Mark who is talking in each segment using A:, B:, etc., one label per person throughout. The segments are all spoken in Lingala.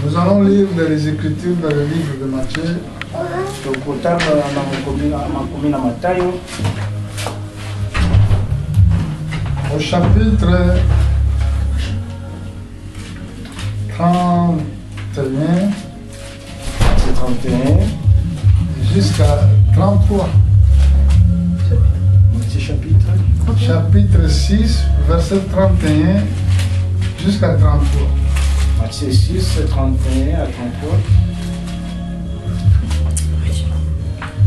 A: Nous allons lire les Écritures dans le livre de Matthieu. Au chapitre 31 jusqu'à 33. Chapitre 6, verset 31 jusqu'à 33.
B: Matthieu 6, 31 à 33.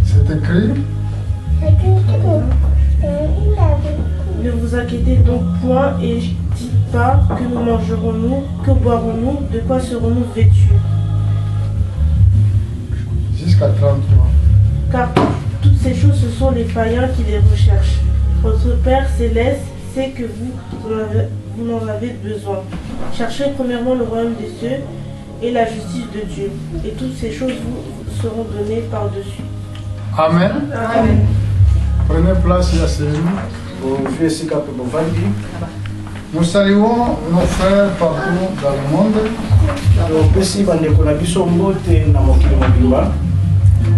A: C'est écrit.
C: Ne vous inquiétez donc point et dites pas que nous mangerons-nous, que boirons-nous, de quoi serons-nous vêtus.
A: Jusqu'à 33.
C: Car toutes ces choses, ce sont les païens qui les recherchent. Votre Père céleste sait que vous en avez besoin. Cherchez premièrement le royaume des cieux et la justice de Dieu, et toutes ces choses vous seront données par-dessus.
A: Amen.
C: Amen.
A: Prenez place, Yassine. Nous saluons nos frères partout dans le monde.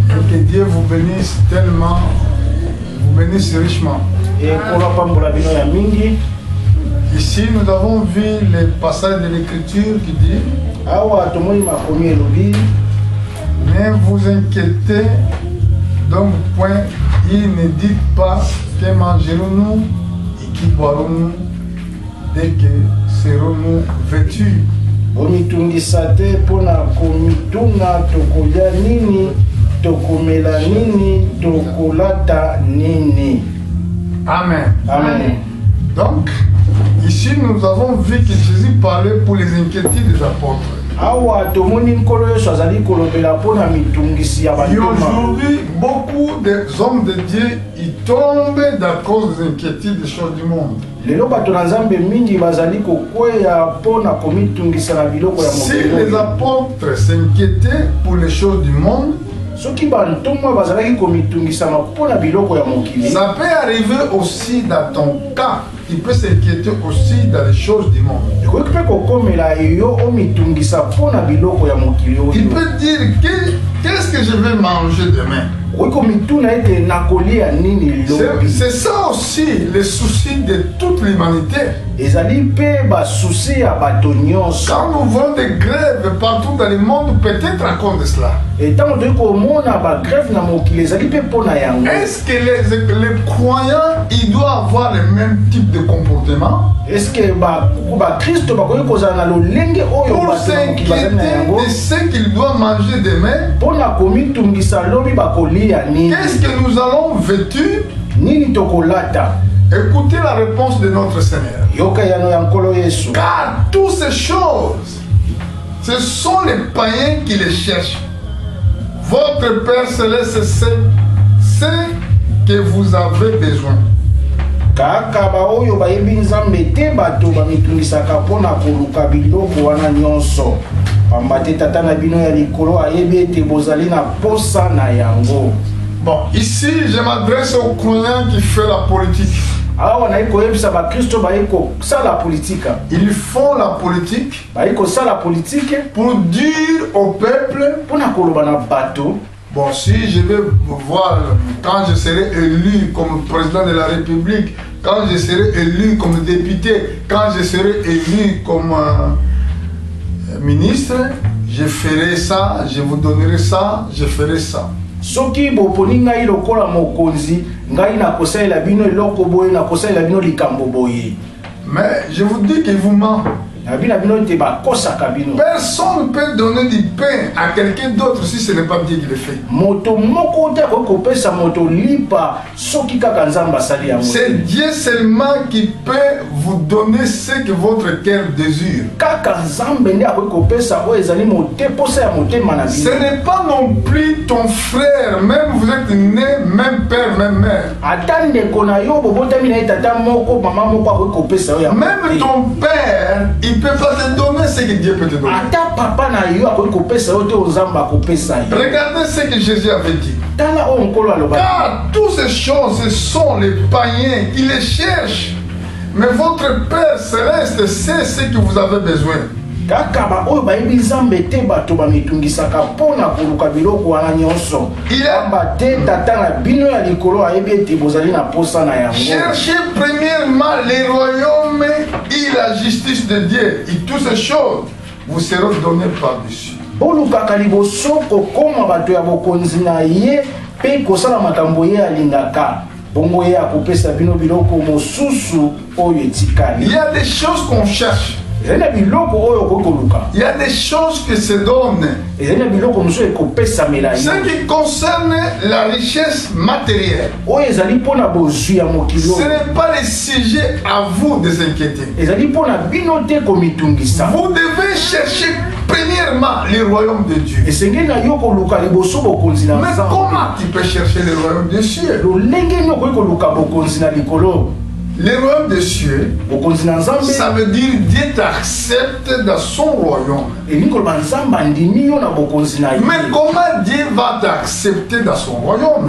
A: Et que Dieu vous bénisse tellement, vous bénisse richement. Ici, nous avons vu le passage de l'Écriture qui dit: ne vous inquiétez donc point, il ne dit pas que mangerons-nous et qui boirons-nous, dès que serons-nous vêtus.
B: Omitungisate pona komitunga tokoya nini, tokomela nini, tokolata nini.
A: Amen.
B: Amen.
A: Donc, ici nous avons vu que Jésus parlait pour les inquiétudes des apôtres. Et aujourd'hui, beaucoup d'hommes de Dieu ils tombent à cause des inquiétudes des choses du monde. Si les apôtres s'inquiétaient pour les choses du monde, ça peut arriver aussi dans ton cas. Il peut s'inquiéter aussi dans les choses du monde. Il peut dire qu'est-ce que je vais manger demain. C'est ça aussi le souci de toute l'humanité. Quand nous voyons des grèves partout dans le monde, peut-être à cause de cela. Est-ce que les croyants ils doivent avoir le même type de comportement? Est-ce que pour s'inquiéter de ce qu'ils doivent manger demain? Qu'est-ce que nous allons vêtus? Écoutez la réponse de notre Seigneur. Car toutes ces choses, ce sont les païens qui les cherchent. Votre Père Céleste sait que vous avez besoin. Bon, ici je m'adresse aux croyants qui font la politique. Ils font la politique pour dire au peuple. Bon, si je vais voir, quand je serai élu comme président de la République, quand je serai élu comme député, quand je serai élu comme ministre, je ferai ça, je vous donnerai ça, je ferai ça.
B: Soki boponi ngai lokola mokonzi ngai na kosalela bino eloko boye na kosalela bino likambo boye.
A: Mais je vous dis qu'il vous ment.
B: Personne
A: ne peut donner du pain à quelqu'un d'autre si ce n'est pas Dieu qui le fait. C'est Dieu seulement qui peut vous donner ce que votre cœur désire. Ce n'est pas non plus ton frère, même vous êtes né, même père, même mère. Même ton père, il ne peut pas te donner ce que Dieu peut te donner. Regardez ce que Jésus avait dit. Car toutes ces choses, ce sont les païens qui les cherchent. Mais votre Père Céleste reste, c'est ce que vous avez besoin.
B: kaka baoyo bayebi nzambe te bato bamitungisaka mpona koluka biloko wana nyonso amba te tata na bino ya likolo ayebi ete bozali na posa na yango.
A: Cherchez premièrement les royaumes et la justice de Dieu, et toutes ces choses vous seront données par-dessus.
B: bolukaka liboso kokoma bato ya bokonzi na ye mpe kosala makambo ye alingaka bongo ye akopesa bino biloko mosusu oyo etikali.
A: Il y a des choses qu'on cherche.
B: Il y a
A: des choses qui se donnent. Ce qui concerne la richesse matérielle, ce n'est pas le sujet à vous de s'inquiéter. Vous devez chercher premièrement le royaume de Dieu. Mais comment tu peux chercher le royaume de Dieu? Le royaume des cieux, ça veut dire Dieu t'accepte dans son royaume. Mais comment Dieu va t'accepter dans son royaume?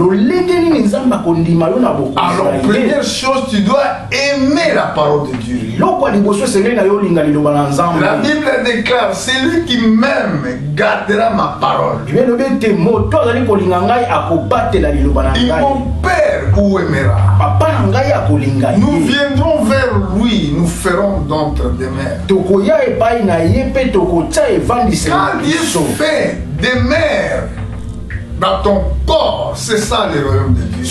A: Alors, première chose, tu dois aimer la parole de Dieu. La Bible déclare, celui qui m'aime gardera ma parole. Et mon Père vous aimera. Nous viendrons vers lui, nous ferons d'autres demeures. Quand Dieu fait des mers dans ton corps, c'est ça le royaume de Dieu.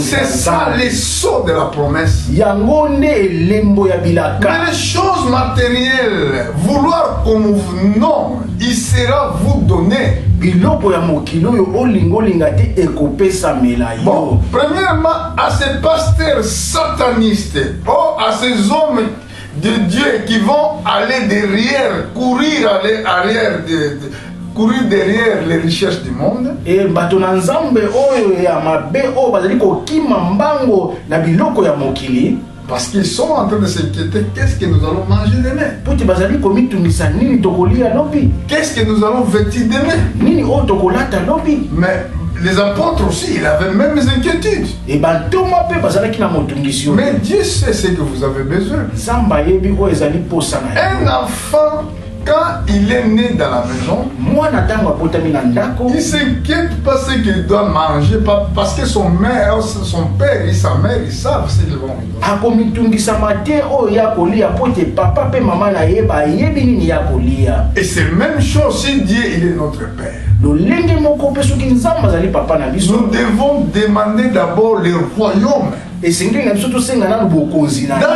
A: C'est ça les sceaux de la promesse. Mais les choses matérielles, vouloir comme non, il sera vous donné. Bon, premièrement, à ces pasteurs satanistes, à ces hommes de Dieu qui vont aller derrière, courir derrière les richesses du monde. Parce qu'ils sont en train de s'inquiéter, qu'est-ce que nous allons manger demain? Qu'est-ce que nous allons vêtir demain? Mais les apôtres aussi, ils avaient même des inquiétudes. Mais Dieu sait ce que vous avez besoin. Un enfant, quand il est né dans la maison, il ne s'inquiète pas ce qu'il doit manger, parce que son père et sa mère, ils savent ce qu'ils vont manger. Et c'est la même chose si Dieu il est notre Père. Nous devons demander d'abord le royaume. Dans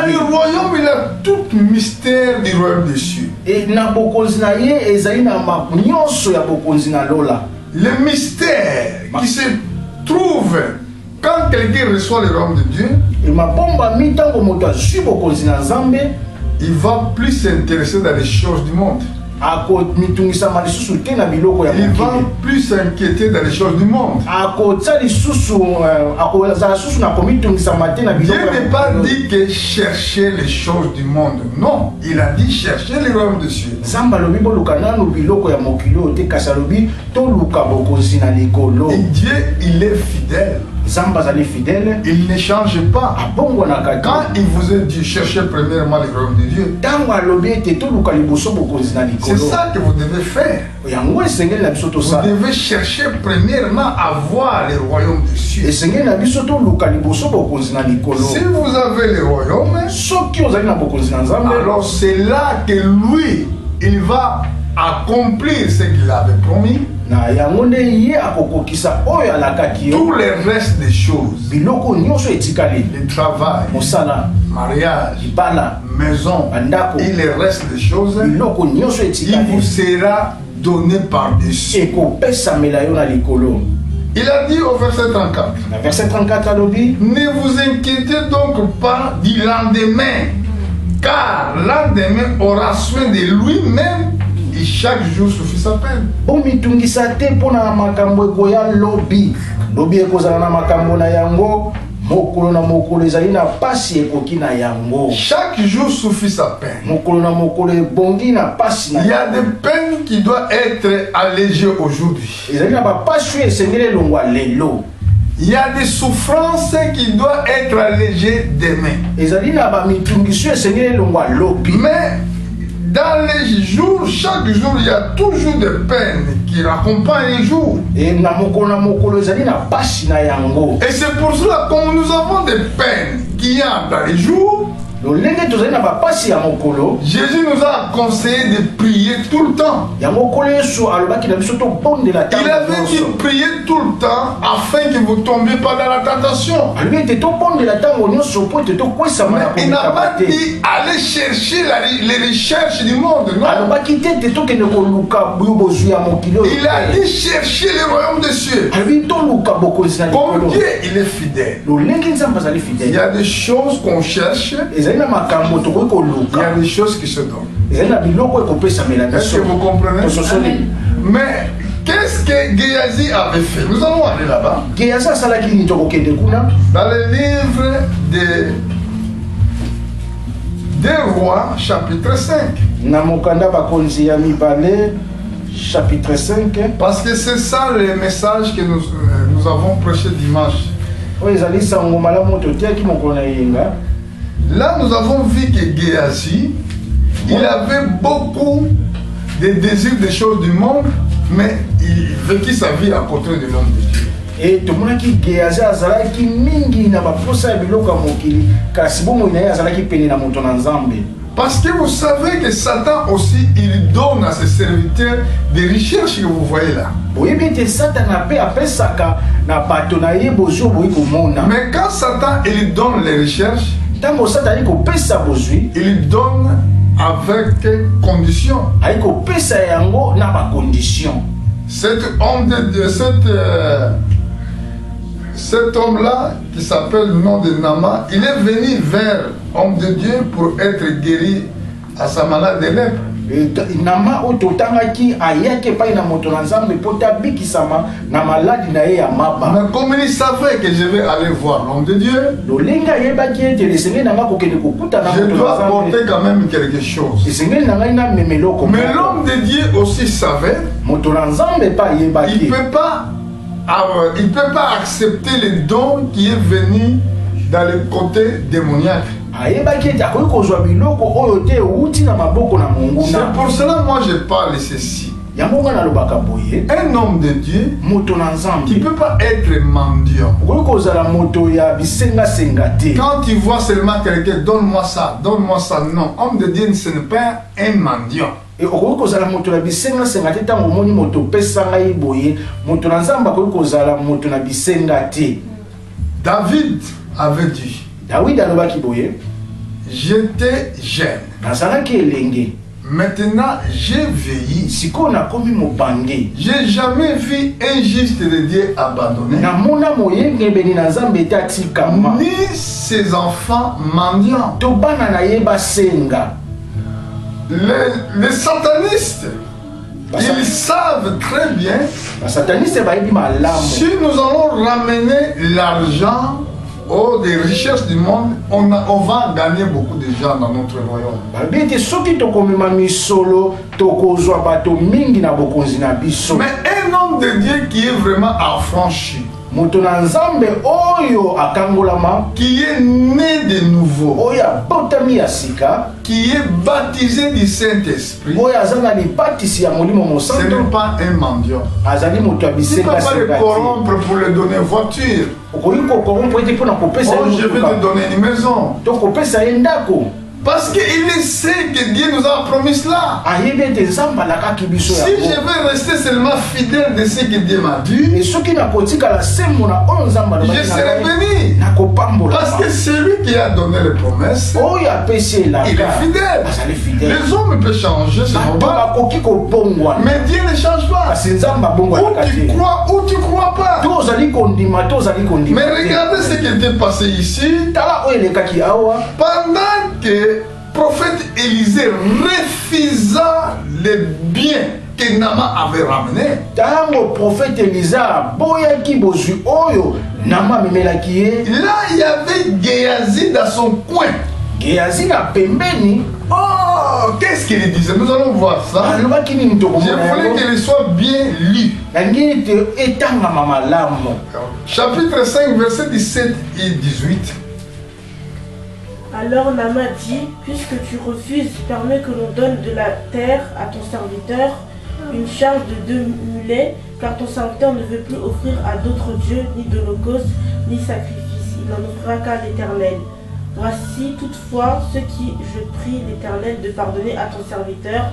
A: le royaume, il y a tout le mystère du royaume des cieux. Le mystère qui se trouve quand quelqu'un reçoit le royaume de Dieu, il va plus s'intéresser dans les choses du monde. Il va plus s'inquiéter dans les choses du monde. Dieu n'est pas dit que chercher les choses du monde. Non, il a dit chercher les royaumes de Dieu. Et Dieu, il est fidèle. Il ne change pas. Quand il vous a dit chercher premièrement le royaume de Dieu, c'est ça que vous devez faire. Vous devez chercher premièrement à voir le royaume de Dieu. Si vous avez le royaume, alors c'est là que lui, il va accomplir ce qu'il avait promis. Tout le reste des choses, le travail, mariage, maison et le reste des choses, il vous sera donné par-dessus. Il a dit au verset 34, ne vous inquiétez donc pas du lendemain, car lendemain aura soin de lui-même. Et chaque jour suffit sa peine. Chaque jour suffit sa peine. Il y a des peines qui doivent être allégées aujourd'hui. Il y a des souffrances qui doivent être allégées demain. Mais dans les jours, chaque jour, il y a toujours des peines qui raccompagnent les jours. Et c'est pour cela, comme nous avons des peines qu'il y a dans les jours, Jésus nous a conseillé de prier tout le temps. Il avait dit prier tout le temps afin que vous ne tombiez pas dans la tentation. Mais il n'a pas dit aller chercher les recherches du monde. Non. Il a dit chercher le royaume des cieux. Comme Dieu, il est fidèle. Il y a des choses qu'on cherche. Il y a des choses qui se donnent. Est-ce que vous comprenez? Mais qu'est-ce que Géasi avait fait? Nous allons aller là-bas. Dans le livre des Rois, chapitre 5.
B: Chapitre 5.
A: Parce que c'est ça le message que nous avons prêché dimanche. Là, nous avons vu que Géasi, il avait beaucoup de désirs des choses du monde, mais il vécut sa vie à côté du monde de Dieu.
B: Et tout le monde qui Géasi azalaki mingi na baposa biloko mokili kasi bomo ina azalaki pene na moto na nzambe.
A: Parce que vous savez que Satan aussi, il donne à ses serviteurs des recherches que vous voyez là. Mais quand Satan il donne les recherches, il donne avec conditions. Cet homme-là, qui s'appelle le nom de Nama, il est venu vers l'homme de Dieu pour être guéri à sa malade de lèpre. Mais comme il savait que je vais aller voir l'homme de Dieu, je dois apporter quand même quelque chose. Mais l'homme de Dieu aussi savait qu'il ne peut pas accepter le don qui est venu dans le côté démoniaque. C'est pour cela moi je parle ceci. Un homme de Dieu qui ne peut pas être mendiant. Quand tu vois seulement quelqu'un, donne-moi ça, non. Homme de Dieu, ce n'est pas un mendiant. David avait dit, j'étais jeune. Maintenant j'ai vieilli. J'ai jamais vu un juste de Dieu abandonné, ni ses enfants mendiants. Les satanistes, ils savent très bien, si nous allons ramener l'argent des richesses du monde, on va gagner beaucoup de gens dans notre royaume. Mais un homme de Dieu qui est vraiment affranchi, qui est né de nouveau, qui est baptisé du Saint-Esprit, ce n'est pas un mendiant. Tu ne peux pas le corrompre pour lui donner une voiture. Oh, je vais te donner une maison. Parce qu'il sait que Dieu nous a promis cela. Si je vais rester seulement fidèle de ce que Dieu m'a dit, je serai béni. Parce que celui qui a donné les promesses, il est fidèle. Les hommes peuvent changer, c'est normal. Mais Dieu ne change pas. Ou tu crois ou tu ne crois pas. Mais regardez ce qui était passé ici. Pendant que le prophète Élisée refusa les biens que Nama avait ramenés, là il y avait Géasi dans son coin. qu'est-ce qu'il disait? Nous allons voir ça. Je voulais qu'il soit bien lu. Chapitre 5, versets 17 et 18.
C: Alors Naaman dit, puisque tu refuses, permets que l'on donne de la terre à ton serviteur, une charge de 2 mulets, car ton serviteur ne veut plus offrir à d'autres dieux, ni d'holocauste, ni sacrifice. Il n'en offrira qu'à l'Éternel. Voici toutefois ce qui je prie l'Éternel de pardonner à ton serviteur,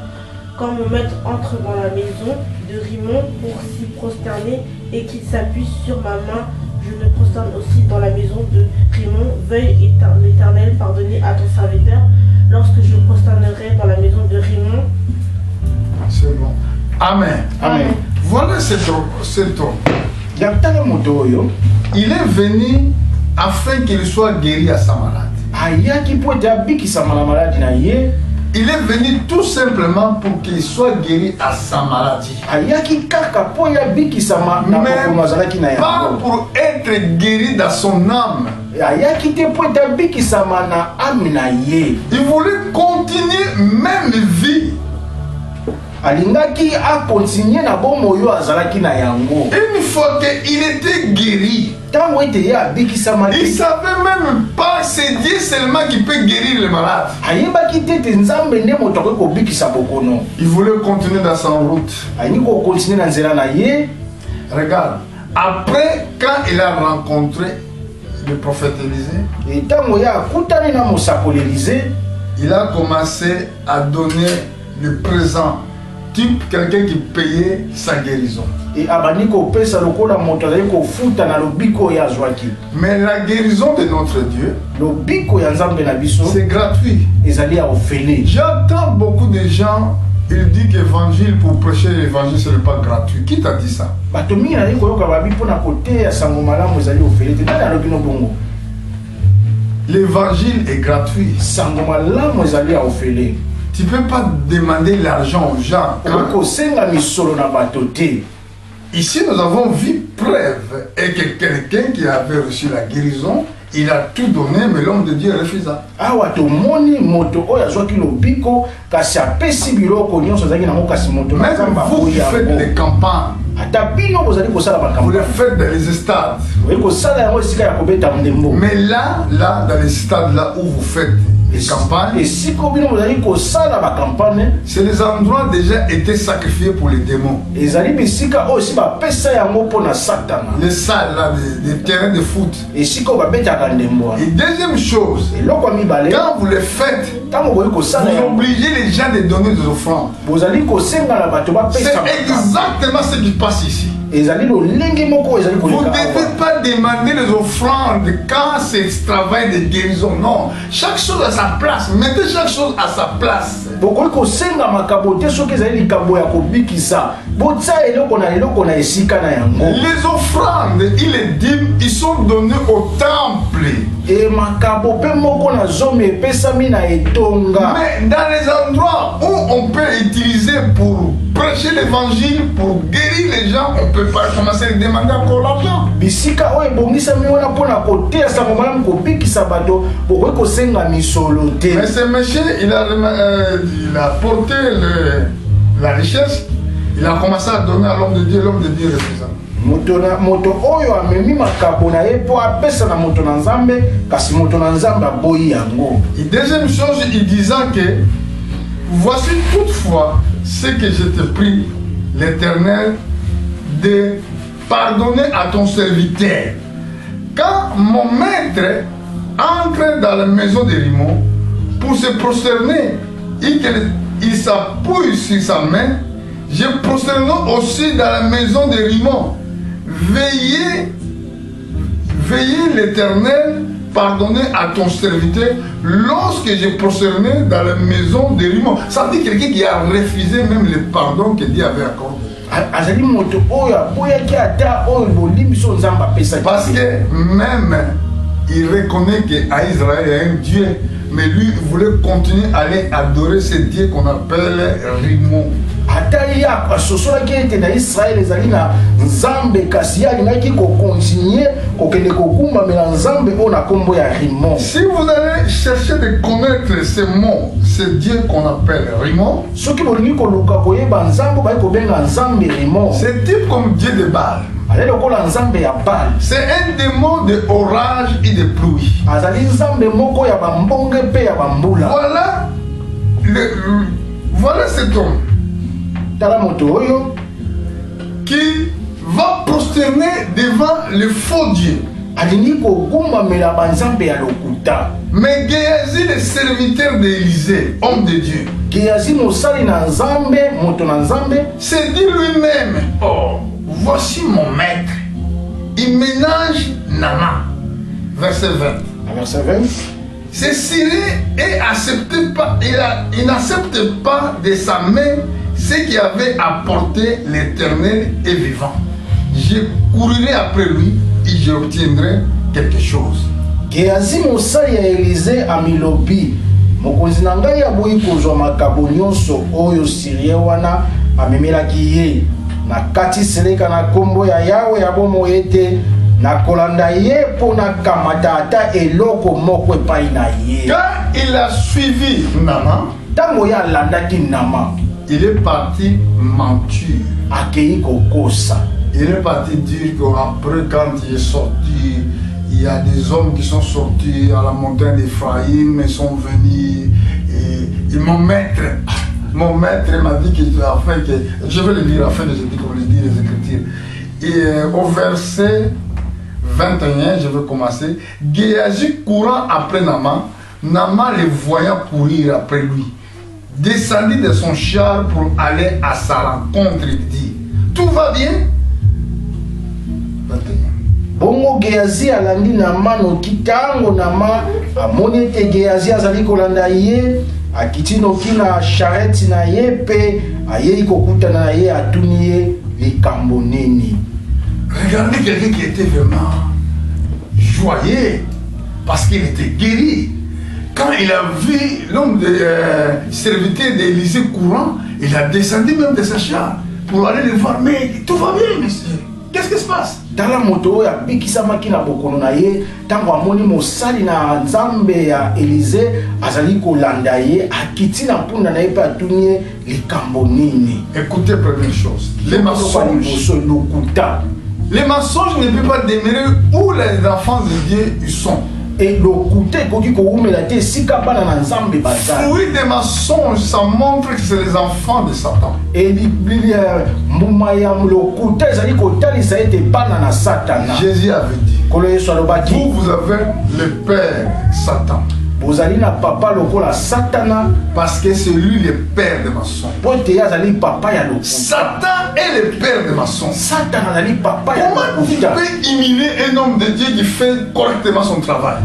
C: quand mon maître entre dans la maison de Rimon pour s'y prosterner et qu'il s'appuie sur ma main, je me prosterne aussi dans la maison de Rimon. Veuille l'Éternel pardonner à ton serviteur lorsque je prosternerai dans la maison de Rimon.
A: C'est bon. Amen.
B: Amen.
A: Voilà cet homme. Il est venu afin qu'il soit guéri à sa malade. Il est venu tout simplement pour qu'il soit guéri à sa maladie. Mais pas pour être guéri dans son âme. Il voulait continuer même vie. Une fois qu'il était guéri, il ne savait même pas que c'est Dieu seulement qui peut guérir les malades. Il voulait continuer dans son route. Regarde, après quand il a rencontré le prophète Élisée, il a commencé à donner le présent. Type quelqu'un qui payait sa guérison. Mais la guérison de notre Dieu, c'est gratuit. J'entends beaucoup de gens, ils disent qu'évangile, pour prêcher l'évangile, ce n'est pas gratuit. Qui t'a dit ça? L'évangile est gratuit. Tu ne peux pas demander l'argent aux gens. Ici, nous avons vu preuve et que quelqu'un qui avait reçu la guérison, il a tout donné, mais l'homme de Dieu refusa. Même vous qui faites des campagnes, vous les faites dans les stades. Mais là, dans les stades là où vous faites les campagnes, c'est les endroits déjà été sacrifiés pour les démons. Les salles là, des terrains de foot. Et deuxième chose, quand vous les faites, vous obligez les gens de donner des offrandes. C'est exactement ce qui passe ici. Vous ne devez pas demander les offrandes quand c'est ce travail de guérison. Non. Chaque chose à sa place. Mettez chaque chose à sa place. Les offrandes et les dîmes, ils sont donnés au temple. Mais dans les endroits où on peut utiliser pour prêcher l'évangile, pour guérir les gens, on ne peut pas commencer à demander encore l'argent. Mais ce monsieur, il a porté la richesse, il a commencé à donner à l'homme de Dieu refusa. Et deuxième chose, il disait que voici toutefois ce que je te prie, l'Éternel, de pardonner à ton serviteur. Quand mon maître entre dans la maison de Rimon pour se prosterner et qu'il s'appuie sur sa main, je prosternerai aussi dans la maison de Rimon. Veillez l'Éternel, pardonner à ton serviteur lorsque j'ai prosterné dans la maison de Rimon. Ça veut dire quelqu'un qui a refusé même le pardon que Dieu avait accordé. Parce que même il reconnaît qu'à Israël il y a un Dieu, mais lui il voulait continuer à aller adorer ce Dieu qu'on appelle Rimon.
B: ataya asosolaki ete na Israël ezali na nzambe kasi alingaki kokontinue kokende kokumbamela nzambe oyo na kombo ya Rimon.
A: Si vous allez chercher de connaître ces mots, c'est Dieu qu'on appelle Rimon.
B: Soki bolingi koluka koyeba nzambe bayi kobenga nzambe Rimon.
A: C'est type comme Dieu de Baal.
B: Ale lokola nzambe ya Baal.
A: C'est un démon de orage et de pluie.
B: Azali nzambe moko ya bambonge pe ya bambula.
A: Voilà cet homme qui va prosterner devant le faux Dieu. Mais Géasi, le serviteur d'Élysée, homme de Dieu, s'est dit lui-même, oh, voici mon maître. Il ménage Naaman. Verset 20.
B: Verset 20.
A: C'est Syrie et il n'accepte pas de sa main ce qui avait apporté l'Éternel est vivant. Je courirai après lui et j'obtiendrai quelque chose.
B: Géasi mosali ya Élysée amilobi mokonzi na ngai aboyi kozwa makabo nyonso oyo Sirie wana amemelaki ye na kati seleka na kombo ya Yawe ya bomo ete na kolanda ye pona kamata ata eloko moko epai na ye.
A: Quand il a suivi Naaman,
B: tango ya landaki Naaman,
A: il est parti mentir.
B: Akei kokosa.
A: Il est parti dire qu'après quand il est sorti, il y a des hommes qui sont sortis à la montagne d'Ephraïm et sont venus et mon maître m'a dit que je vais le lire afin de se dire comme le dit les Écritures. Et au verset 21, je vais commencer. Géasi courant après Naaman, Naaman le voyant courir après lui, descendit de son char pour aller à sa rencontre. Il dit, tout va bien? 21.
B: Bongo Géasi alandi Naaman okitango Naaman amoni ete Géasi azali kolanda ye akiti noki na charrette na ye pe ayei kokutana na ye atuni ye likambo nini.
A: Regardez quelqu'un qui était vraiment joyeux parce qu'il était guéri. Quand il a vu l'homme de serviteur d'Élysée courant, il a descendu même de sa char pour aller le voir. Mais tout va bien, monsieur. Qu'est-ce qui se passe?
B: Tala moto ya bikisamaki na bokono na ye tango amoni mosali na nzambe ya Élysée azali kolanda ye akiti na mpunda na ye pe atuni ye likambo nini.
A: Écoutez, première chose, les mensonges ne peuvent pas demeurer où les enfants de Dieu ils sont.
B: Et le
A: fruit des mensonges, ça montre que c'est les enfants de Satan. Jésus avait dit, vous avez le père Satan. Parce que c'est lui le père de mensonges. Satan est le père de mensonges. Comment tu peux humilier un homme de Dieu qui fait correctement son travail?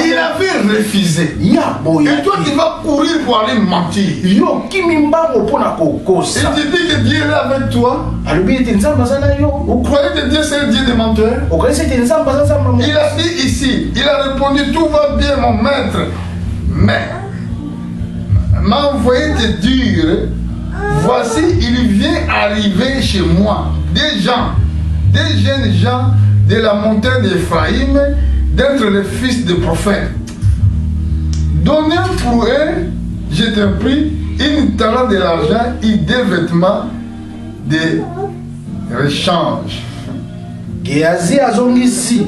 A: Il avait refusé. Et toi tu vas courir pour aller mentir. Et tu dis que Dieu est avec toi. Vous croyez que Dieu c'est un Dieu de menteur? Il a dit ici, il a répondu, tout va bien mon maître, mais m'a envoyé te dire, voici il vient arriver chez moi des jeunes gens de la montagne d'Ephraïm, d'être les fils de prophètes. Donnez pour eux, je t'en prie, une talent de l'argent et des vêtements de rechange.
B: Géasi azongisi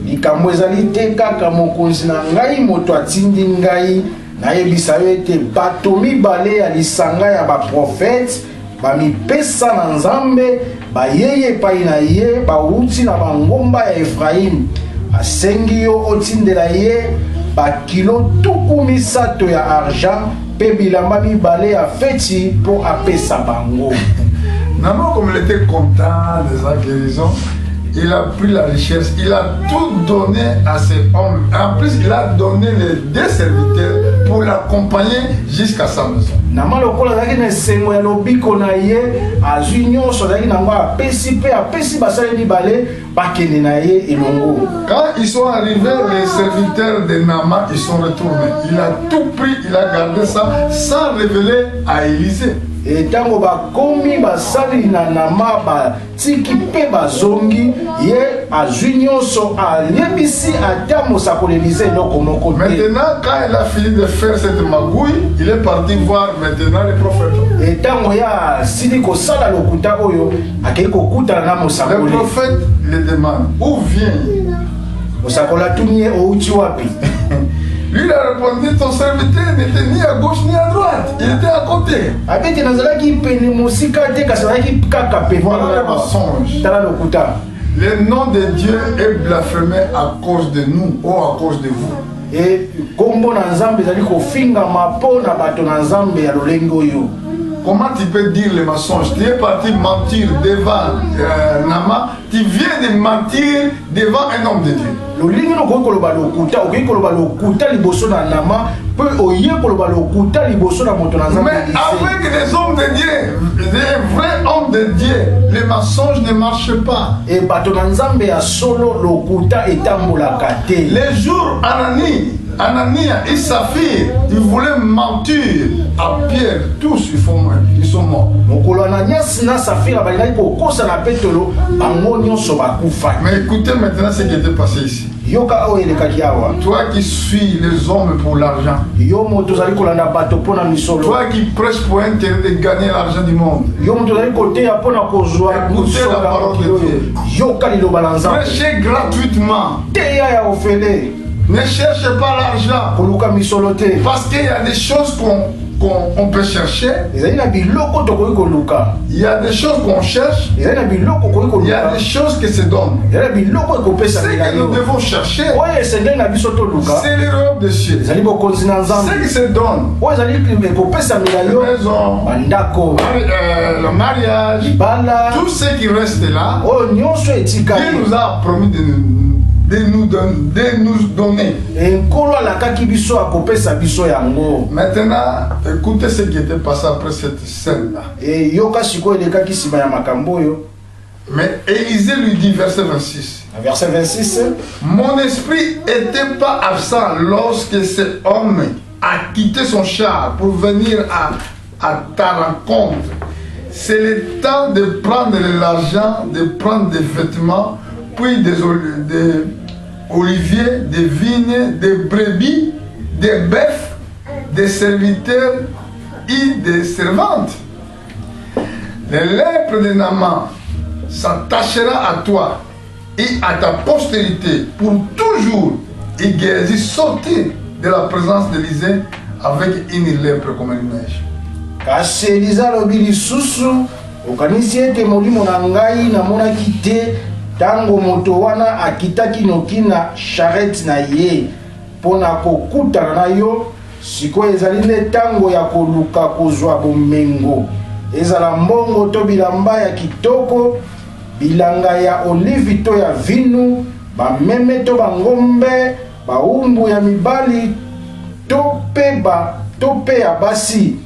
B: likambo ezali te kaka mokonzi na ngai moto atindi ngai nayebisa yo ete bato mibale ya lisanga ya baprofete bamipesa na nzambe bayeye epai na ye bauti na bangomba ya Efraim. Asengi yo otindela ye bakilo 300 ya argent pe bilamba mibale ya feti po apesa bango.
A: Naaman, comme il était content de sa guérison, il a pris la richesse, il a tout donné à ses hommes. En plus, il a donné les 2 serviteurs pour l'accompagner jusqu'à sa maison.
B: Nama lokola zaki na sengo ya lobiko na ye azwi nyonso zaki nango apesi pe apesi basali mibale bakende na ye elongo.
A: Quand ils sont arrivés, les serviteurs de Naaman, ils sont retournés. Il a tout pris, il a gardé ça sans révéler à Élisée.
B: Et tango bakomi basali na Nama batiki pe bazongi ye azwi nyonso alebisi ata mosakoli Élisée eloko moko te.
A: Maintenant, quand il a fini de faire cette magouille, il est parti voir maintenant les prophètes.
B: Et tango ya sili kosala lokuta oyo akei kokutana na
A: Le
B: mosakoli.
A: prophète le demande, où vient-il?
B: Mosakoli atuni ye outi wapi?
A: Lui il a répondu, ton serviteur n'était ni à gauche ni à droite, il était à côté.
B: Abeti nazalaki pene mosika te kasi nazalaki kaka pe.
A: Voilà le mensonge.
B: Tala lokuta.
A: Le nom de Dieu est blasphémé à cause de nous ou à cause de vous.
B: Et kombo na nzambe ezali kofingama mpo na bato na nzambe ya lolenge oyo.
A: Comment tu peux dire le mensonge? Tu es parti mentir devant Naaman, tu viens de mentir devant un homme de Dieu.
B: Lolingi no koloba lokuta, okoki koloba lokuta liboso na Naaman, pe oye koloba lokuta liboso na moto na nzambe.
A: Mais avec les hommes de Dieu, les vrais hommes de Dieu, les mensonges ne marchent pas.
B: Et bato na nzambe ya solo lokuta etambolaka te.
A: Les jours Anania et Saphir, ils voulaient mentir à Pierre. Tous ils sont morts.
B: Mokolo Ananias na Safira balingaki kokosa na Petelo bango nyonso bakufa.
A: Mais écoutez maintenant ce qui était passé ici.
B: Yoka oyo elekaki awa.
A: Toi qui suis les hommes pour l'argent.
B: Yo moto ozali kolanda bato mpona misolo.
A: Toi qui prêches pour intérêt de gagner l'argent du monde.
B: Yo moto ozali koteya mpona kozwa
A: Écoutez la parole de Dieu.
B: Yoka liloba na nzambe.
A: Prêchez gratuitement.
B: Teya ya ofele.
A: Ne cherchez pas l'argent.
B: Koluka misolo te.
A: Parce qu'il y a des choses qu'on peut chercher.
B: Ezali na biloko tokoki koluka.
A: Il y a des choses qu'on cherche.
B: Ezali na biloko okoki koluka.
A: Il y a des choses qui se donnent.
B: Ezali na biloko ekopesa
A: Ce que nous devons chercher,
B: oyo esengeli na biso toluka.
A: c'est le royaume des cieux.
B: Ezali bokonzi na nzambe.
A: Ce qui se donne,
B: oyo ezali ekopesa
A: la
B: milayo
A: maison,
B: bandako
A: le mariage,
B: libala
A: tout ce qui reste là,
B: oyo nyonso etikali.
A: Dieu nous a promis de nous donner.
B: Nkolo alakaki biso akopesa biso yango.
A: Maintenant, écoutez ce qui était passé après cette scène-là.
B: Et yoka sikoyo elekaki nsima ya makambo oyo.
A: Mais Élisée lui dit, verset 26.
B: Verset 26.
A: Mon esprit n'était pas absent lorsque cet homme a quitté son char pour venir à ta rencontre. C'est le temps de prendre de l'argent, de prendre des vêtements, puis des oliviers, des vignes, des brebis, des bœufs, des serviteurs et des servantes. Les lèpres de Naaman s'attachera à toi et à ta postérité pour toujours. Et Géasi sortit de la présence d'Élisée avec une lèpre comme une neige.
B: Kasi Eliza lobi lisusu okanisi ete molimo na ngai namonaki te tango moto wana akitaki noki na charrette na ye mpona kokutana na yo. Sikoyo ezali nde tango ya koluka kozwa bomengo, ezala mbongo to bilamba ya kitoko, bilanga ya olivi to ya vinu, bameme to bangombe, baumbu ya mibali to pe ya basi.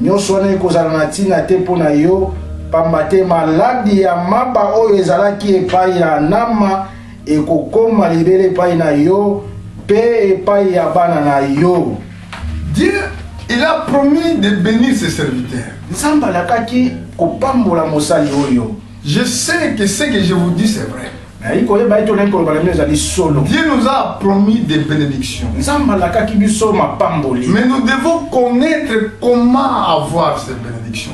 B: Nyonso wana ekozala na ntina te mpo na yo, pamba te maladi ya maba oyo ezalaki epai ya Nama ekokoma libele epai na yo pe epai ya bana na yo.
A: Dieu, il a promis de bénir ses serviteurs.
B: Nzambe alakaki kopambola mosali oyo.
A: Je sais que ce que je vous dis c'est vrai.
B: Dieu
A: nous a promis des bénédictions.
B: Mais
A: nous devons connaître comment avoir ces bénédictions.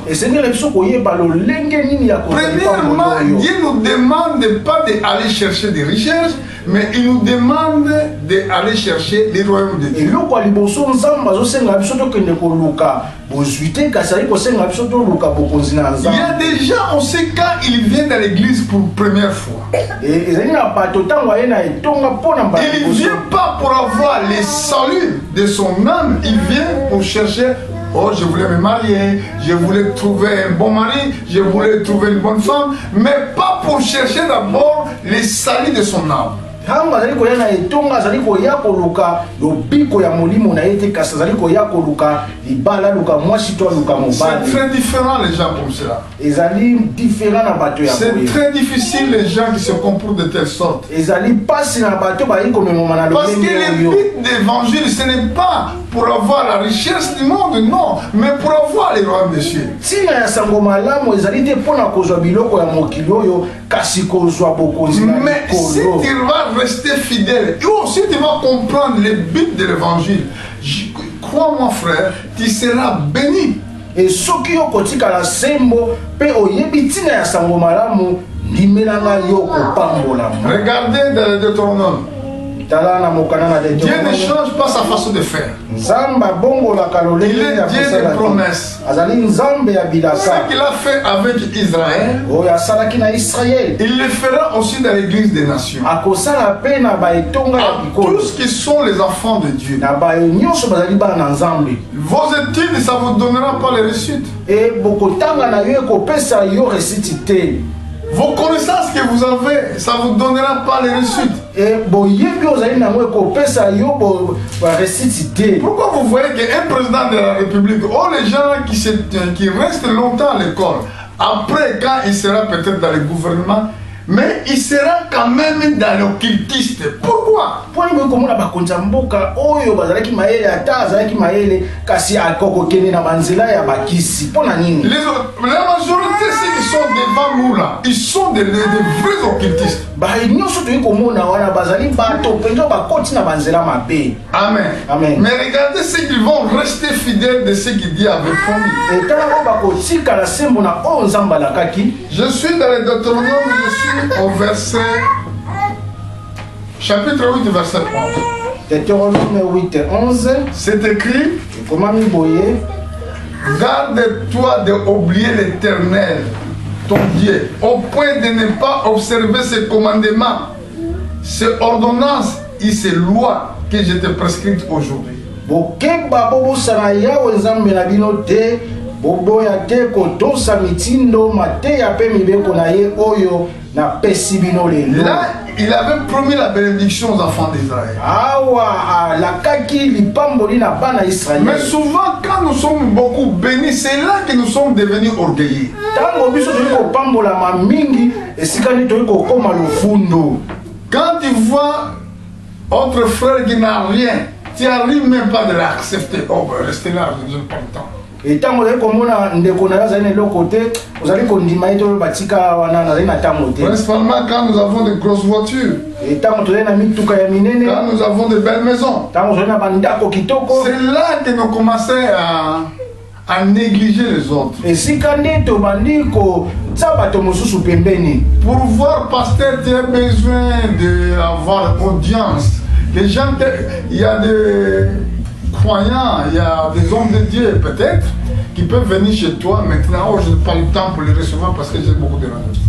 A: Premièrement, Dieu ne nous demande pas d'aller chercher des richesses, mais il nous demande d'aller chercher les royaumes de Dieu. Il y a des gens, on sait quand ils viennent dans l'église pour la première fois. Il ne vient pas pour avoir les saluts de son âme, il vient pour chercher Oh, je voulais me marier, je voulais trouver un bon mari, je voulais trouver une bonne femme, mais pas pour chercher d'abord les salut de son âme.
B: Hamba zali koya na etonga zali koya koluka lobiko ya molimo na yete kasa zali koya koluka libala luka mwasi to luka mobali.
A: C'est très différent les gens comme cela.
B: Ezali différent na bato ya
A: C'est très difficile les gens qui se comportent de telle sorte.
B: Ezali pasi na bato ba yiko memoma na
A: Parce que le but d'évangile ce n'est pas pour avoir la richesse du monde, non, mais pour avoir les royaumes des cieux.
B: Tina ya sango malamu ezali te pona kozwa biloko ya mokili oyo kasi kozwa bokonzi na
A: mais si tu vas rester fidèle, et aussi tu vas comprendre le but de l'évangile, crois-moi frère, tu seras béni.
B: Et soki yo kotikala sembo pe oyebi tina ya sango malamu limelanga yo kopambola.
A: Regardez dans le Deutéronome. Dieu ne change pas sa façon de faire. Il est Dieu des promesses. Ce qu'il a fait avec Israël, il le fera aussi dans l'église des nations. À tous qui sont les enfants de Dieu. Vos études, ça ne vous donnera pas les réussites. Vos connaissances que vous avez, ça ne vous donnera pas les réussites. Pourquoi vous voyez qu'un président de la République, ou les gens qui restent longtemps à l'école, après quand il sera peut-être dans le gouvernement, mais il sera quand même dans l'occultiste. Pourquoi? La majorité, ceux qui sont devant nous là, ils sont des vrais occultistes. Amen. Amen. Mais regardez ceux qui vont rester fidèles de ce qu'il dit avec promis. Je suis dans le Deutéronome, je suis au verset, chapitre 8, verset 11.
B: Deutéronome 8, 11.
A: C'est écrit, garde-toi d'oublier l'Éternel, ton Dieu, au point de ne pas observer ses commandements, ses ordonnances et ses lois que je te prescris aujourd'hui. Là, il avait promis la bénédiction aux enfants d'Israël. Mais souvent, quand nous sommes beaucoup bénis, c'est là que nous sommes devenus orgueilleux. Quand tu vois autre frère qui n'a rien, tu n'arrives même pas de l'accepter. Oh, ben, restez là, je n'ai pas le temps.
B: Et tant
A: principalement quand nous avons de grosses voitures, quand nous avons de belles maisons, c'est là que nous commençons à négliger les autres. Pour voir pasteur, tu as besoin d'avoir audience. Les gens, il y a des croyants, il y a des hommes de Dieu peut-être qui peuvent venir chez toi maintenant. Oh, je n'ai pas le temps pour les recevoir parce que j'ai beaucoup de rendez-vous.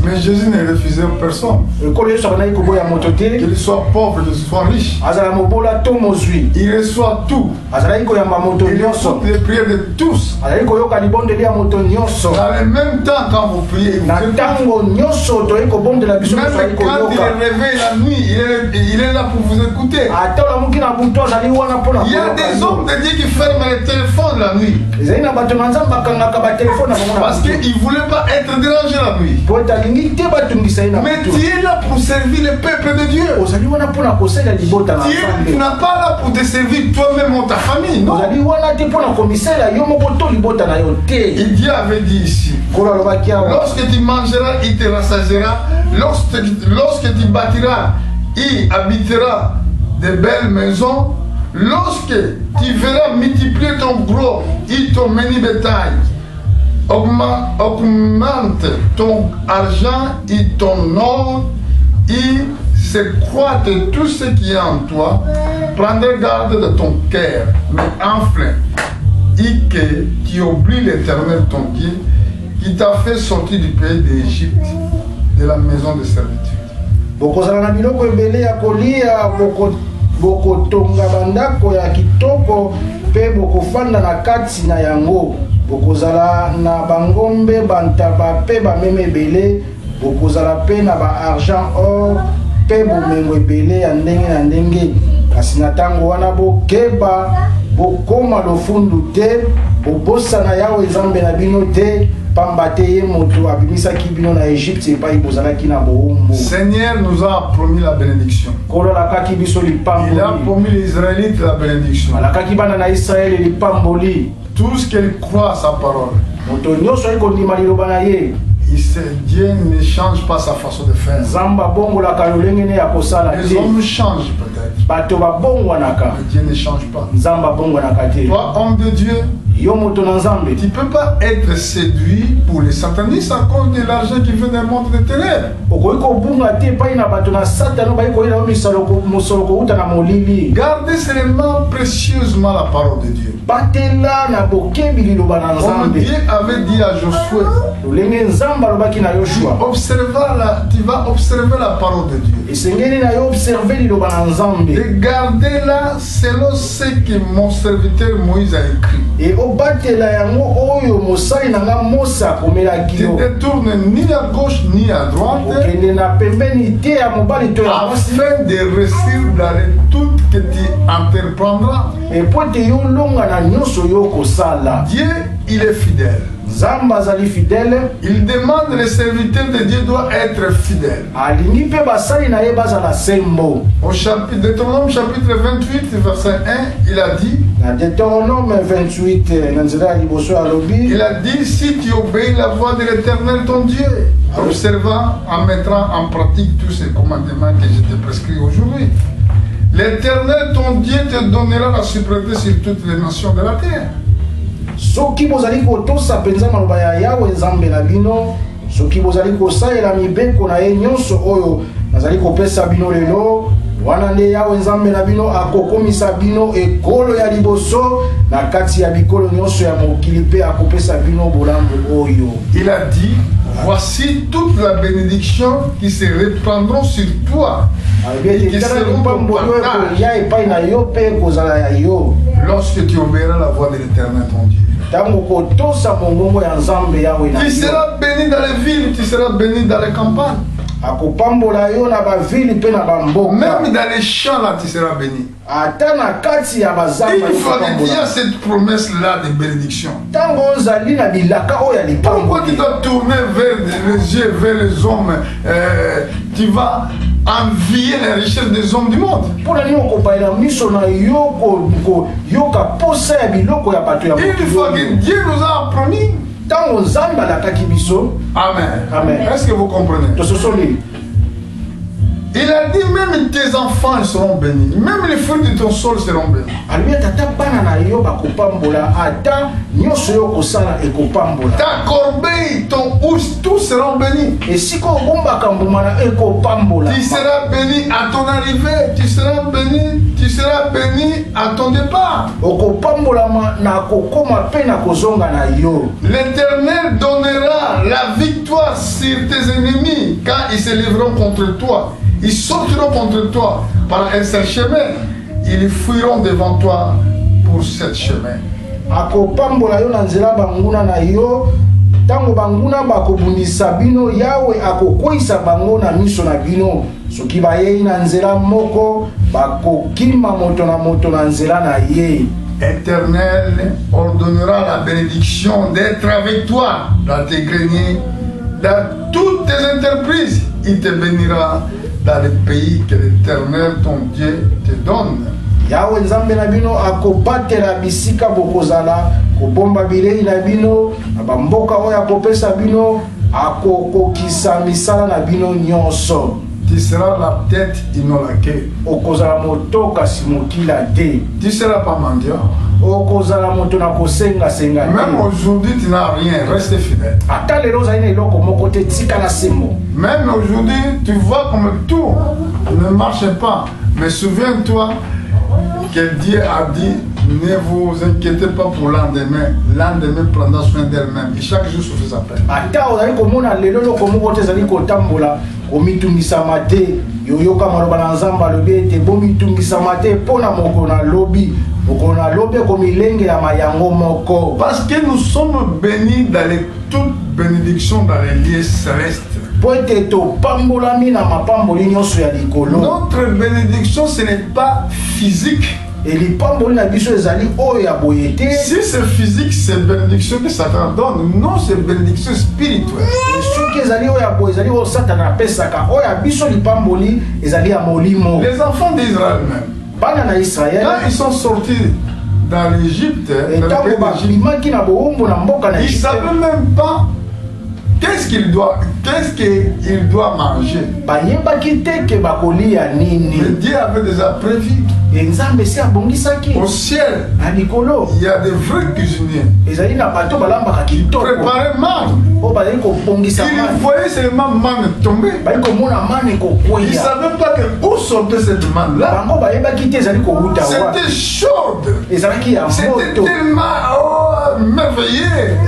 A: Mais Jésus ne refusait personne. Qu'il soit pauvre, qu'il soit riche. Il reçoit tout. Il écoute les prières de tous. Dans le même temps, quand vous priez, même quand il est réveillé la nuit, il est là pour vous écouter. Il y a des hommes de Dieu qui ferment les téléphones la nuit. Parce qu'ils ne voulaient pas être dérangés la nuit. Mais tu es là pour servir le peuple de Dieu. Tu n'es pas là pour te servir toi-même ou ta famille, non? Et Dieu avait dit ici, lorsque tu mangeras, il te rassasiera. Lorsque tu bâtiras, il habitera de belles maisons. Lorsque tu verras multiplier ton gros et ton menu bétail, augmente ton argent et ton or, et s'accroître tout ce qui est en toi, prendrai garde de ton cœur, mais enfle, et que tu oublies l'Éternel ton Dieu, qui t'a fait sortir du pays d'Égypte, de la maison de servitude.
B: bokozala na biloko ebele ya kolia, bokotonga bandako ya kitoko pe bokofanda na kati na yango. Bokozala na bangombe, bantaba pe bameme ebele, bokozala pe na ba argent or pe bomengo ebele ya ndenge na ndenge. Kasi na tango wana bokeba bokoma lofundu te, bobosana Yawe Nzambe na bino te, pamba te ye moto abimisaki bino na Égypte epai bozalaki na boumbu.
A: Seigneur nous a promis la bénédiction. Il a promis les Israélites la bénédiction. Tout ce qu'ils croient à sa parole. Dieu ne change pas sa façon de faire. Les hommes changent peut-être. Mais Dieu ne change pas. Toi, homme de Dieu, tu ne peux pas être séduit pour les satanistes à cause de l'argent qui vient d'un monde de ténèbres. Gardez seulement précieusement la parole de Dieu. Comme Dieu avait dit à Josué, tu vas observer la parole de Dieu. Et gardez-la selon ce que mon serviteur Moïse a écrit. Tu ne te tournes ni à gauche ni à droite afin de réussir dans tout que tu entreprendras. Dieu, il est fidèle. Il demande les serviteurs de Dieu doivent être fidèles. Au chapitre Deutéronome chapitre 28 verset 1, il a dit, il a dit, si tu obéis la voix de l'Éternel ton Dieu, en observant, en mettant en pratique tous ces commandements que je te prescris aujourd'hui, l'Éternel ton Dieu te donnera la suprématie sur toutes les nations de la terre.
B: Soki bozali kotosa penza maloba ya Yawe Nzambe na bino, soki bozali kosalela mibeko na ye nyonso oyo nazali kopesa bino lelo, wana nde Yawe Nzambe na bino akokomisa bino ekolo ya liboso na kati ya bikolo nyonso ya mokili pe akopesa bino bolambo oyo.
A: Il a dit, voici toute la bénédiction qui se répandront sur toi et qui seront ton partage lorsque tu obéiras la voix de l'Éternel ton Dieu. Tu seras béni dans les villes, tu seras béni dans les campagnes. Même dans les champs là, tu seras béni. Il faut que tu aies cette promesse-là de bénédiction. Pourquoi tu dois tourner vers les yeux, vers les hommes? Tu vas envier les richesses des hommes du monde. Il faut que Dieu nous a promis. Amen.
B: Amen.
A: Est-ce que vous comprenez? Il a dit même tes enfants seront bénis, même les fruits de ton sol seront bénis. Ta corbeille, ton housse, tous seront bénis. Tu seras béni à ton arrivée, tu seras béni à ton départ. L'Éternel donnera la victoire sur tes ennemis quand ils se lèveront contre toi. Ils sortiront contre toi par un seul chemin. Ils fuiront devant toi pour ce chemin.
B: Tango banguna bakobundisa bino Yawe akokwisa bango na miso na bino soki baye na nzela moko bakokima moto na nzela na ye.
A: Éternel ordonnera la bénédiction d'être avec toi dans tes greniers, dans toutes tes entreprises. Il te bénira dans le pays que l'Éternel ton Dieu te donne.
B: Yawe Nzambe na bino akobatela bisika bokozala kobomba bilei na bino na bamboka oyo akopesa bino akokokisa misala na bino nyonso.
A: Tu seras la tête et non la queue.
B: Okozala motoka simokila te.
A: Tu seras pas mendiant.
B: Okozala moto na kosenga senga.
A: Même aujourd'hui tu n'as rien, reste fidèle.
B: Ata lelo zaina iloko moko te tika na semo.
A: Même aujourd'hui tu vois comme tout ne marche pas, mais souviens-toi que Dieu a dit Ne vous inquiétez pas pour l'endemain. L'endemain prendra soin d'elle-même. Et chaque jour suffit sa peine.
B: Ata ozali komona lelo loko moko te ezali kotambola komitungisama te yoyoka maloba na nzambe alobi ete bomitungisama te mpona moko na lobi komilenge ya mayango moko.
A: Parce que nous sommes bénis dans les toutes bénédictions dans les lieux célestes.
B: Poete to pambolami na mapamboli nyonso ya likolo.
A: Notre bénédiction ce n'est pas physique.
B: Et les pamboli na biso ezali oyo ya boye te.
A: Si c'est physique, c'est bénédiction que Satan donne. Non, c'est bénédiction spirituelle.
B: Soki ezali oyo ya boye ezali oyo Satana apesaka. Oyo ya biso lipamboli ezali ya molimo.
A: Les enfants d'Israël même,
B: Bana na Israël,
A: quand ils sont sortis dans l'Égypte,
B: ils ne
A: savaient même pas qu'est-ce qu'il doit manger. Mais Dieu avait déjà prévu. Au ciel, il y a des vrais cuisiniers. Ils préparaient mal. Ils voyaient seulement manne tomber. Ils ne savaient pas où sortait cette manne-là. C'était chaude. C'était tellement merveilleux.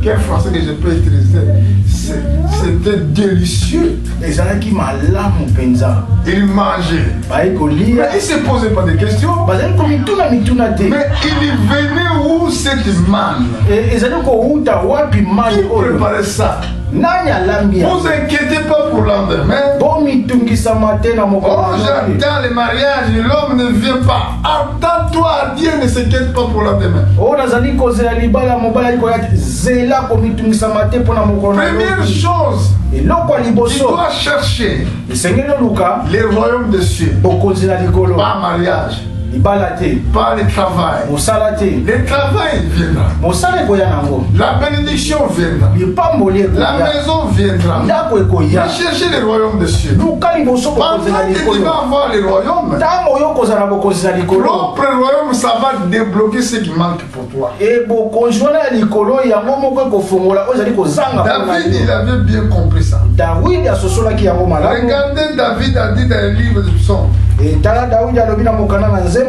A: Quel français que je peux utiliser? C'était délicieux. Ils mangeaient. Mais ils ne se posaient pas de questions. Mais il venait où cette manne? Qui préparait ça? Ne vous inquiétez pas pour l'endemain. Oh, j'attends le mariage, l'homme ne vient pas. Attends-toi, Dieu ne s'inquiète pas pour l'endemain. Première chose, il doit chercher les royaumes des cieux. Pas mariage. Pas le travail. Le travail viendra. La bénédiction viendra. La maison viendra. Va chercher les royaumes des cieux. Pendant que tu vas avoir les royaumes, propre royaume, ça va débloquer ce qui manque pour toi. David, il avait bien compris ça. Regardez, David a dit dans le livre du psaume.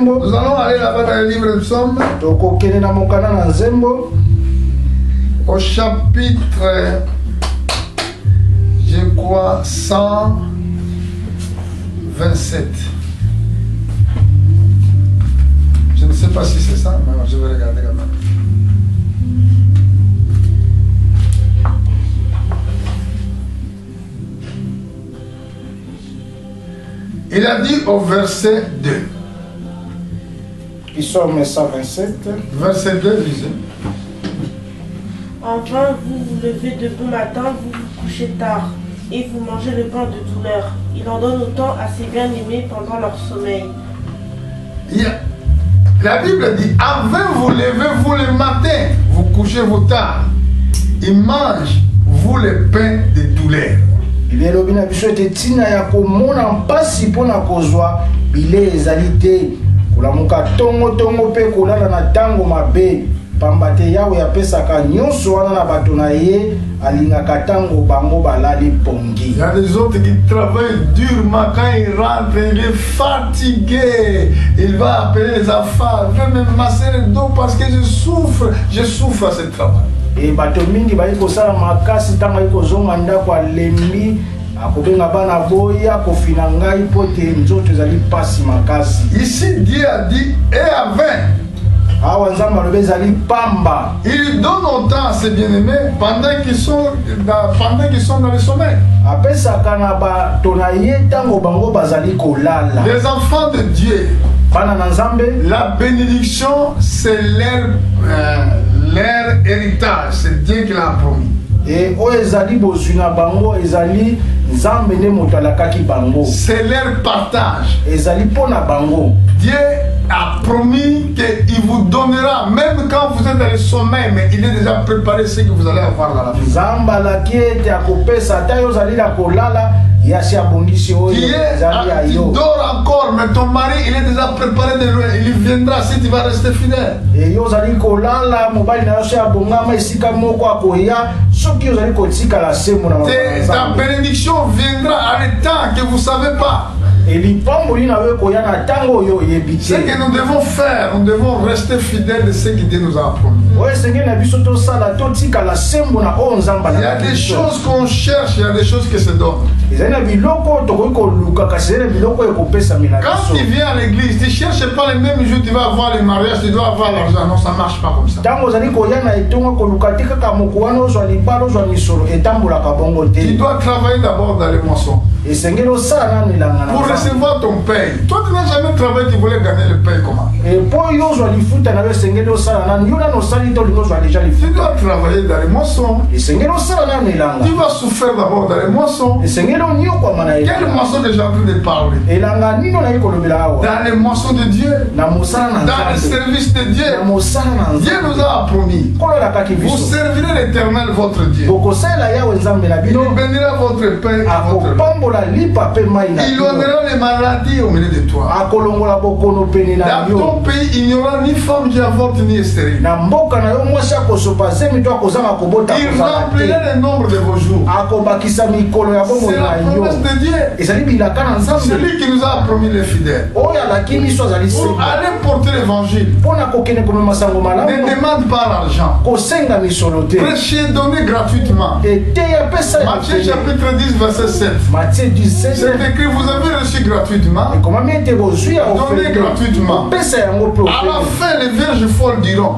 A: Nous allons aller là-bas dans le livre de Psaume. Au chapitre, je crois, 127. Je ne sais pas si c'est ça, mais je vais regarder quand même. Il a dit au verset 2.
B: Psaume 127.
A: Verset 2, lisez.
C: Enfin, vous vous levez de bon matin, vous vous couchez tard, et vous mangez le pain de douleur. Il en donne autant à ses bien-aimés pendant leur sommeil.
A: La Bible dit, avant vous levez vous le matin, vous couchez vous tard. Il mange vous le pain de douleur.
B: Bibelobi na biso ete tina ya komona mpasi mpona kozwa bile ezali te kolamuka tongo pe kolala na tango mabe pamba te yawe apesaka nyonso wana na bato na ye alingaka tango bango balali pongi.
A: Il y a des autres qui travaillent durement. Quand ils rentrent, il est fatigué. Il va appeler les enfants, je vais me masser le dos parce que je souffre à ce travail.
B: Et bato mingi bali kosala makasi tanga iko zonga ndako alembi akobenga bana boya kofina ngai pote nzoto ezali pasi makasi.
A: Ici Dieu a dit et avant.
B: Awa nzamba lobe ezali pamba.
A: Il donne autant à ses bien-aimés pendant qu'ils sont dans le sommeil.
B: Apesaka na bato na ye tango bango bazali kolala.
A: Les enfants de Dieu,
B: la
A: bénédiction c'est leur héritage, c'est Dieu qui l'a promis.
B: Et ezali bozuna bango ezali nzambe ne motalakaki bango.
A: C'est leur partage.
B: Ezali pona bango.
A: Dieu a promis qu'il vous donnera, même quand vous êtes dans le sommeil, mais il est déjà préparé ce que vous allez avoir dans la vie.
B: Zamba la kiete akopesa tayo zali la kolala.
A: Tu dors encore, mais ton mari il est déjà préparé de loin. Il viendra si tu vas rester fidèle. Ta bénédiction viendra à l'état que vous ne savez pas. Ce que nous devons faire, nous devons rester fidèles de ce que Dieu nous a promis. Il y a des choses qu'on cherche, il y a des choses qui se donnent. Quand tu viens à l'église, tu ne cherches pas les mêmes jours, tu vas avoir les mariages, tu dois avoir l'argent. Non, ça ne marche pas comme ça. Tu dois travailler d'abord dans les moissons. Pour recevoir ton paye. Toi, tu n'as jamais travaillé, tu voulais gagner le paye comment? Tu dois travailler dans les moissons. Tu vas souffrir d'abord dans les moissons. Quelle moisson que j'ai envie de parler? Dans les moissons de Dieu. Dans le service de Dieu. Dieu nous a promis. Vous servirez l'Éternel votre Dieu. Il bénira votre paye et votre paix. Il honorera les maladies au milieu de toi. Dans ton pays, il n'y aura ni femme qui avorte ni stérile. Il remplira le nombre de vos jours. C'est la promesse de Dieu. Celui qui nous a promis les fidèles. Pour aller porter l'évangile. Ne demande pas l'argent. Prêchez, donnez gratuitement. Matthieu chapitre 10, verset 7. C'est écrit, vous avez reçu gratuitement. Donnez gratuitement. À la fin, les vierges folles diront.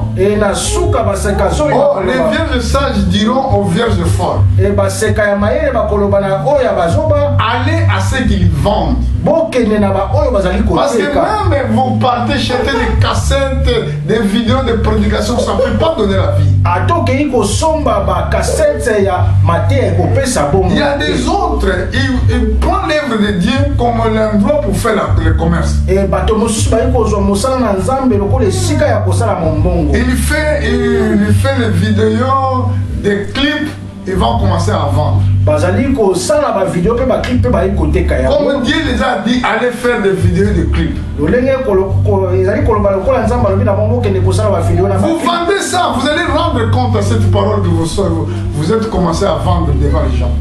A: Oh, les vierges sages diront aux vierges folles. Allez à ceux qui vendent. Parce que même vous partez chercher des cassettes, des vidéos de prédication, ça ne peut pas donner la vie. Il y a des autres, ils prennent l'œuvre de Dieu comme l'endroit pour faire le commerce. Il fait les vidéos, des clips. Ils vont commencer à vendre. Comme Dieu les a dit, allez faire des vidéos de clips. Vous vendez ça, vous allez rendre compte à cette parole que vous êtes commencé à vendre devant les gens.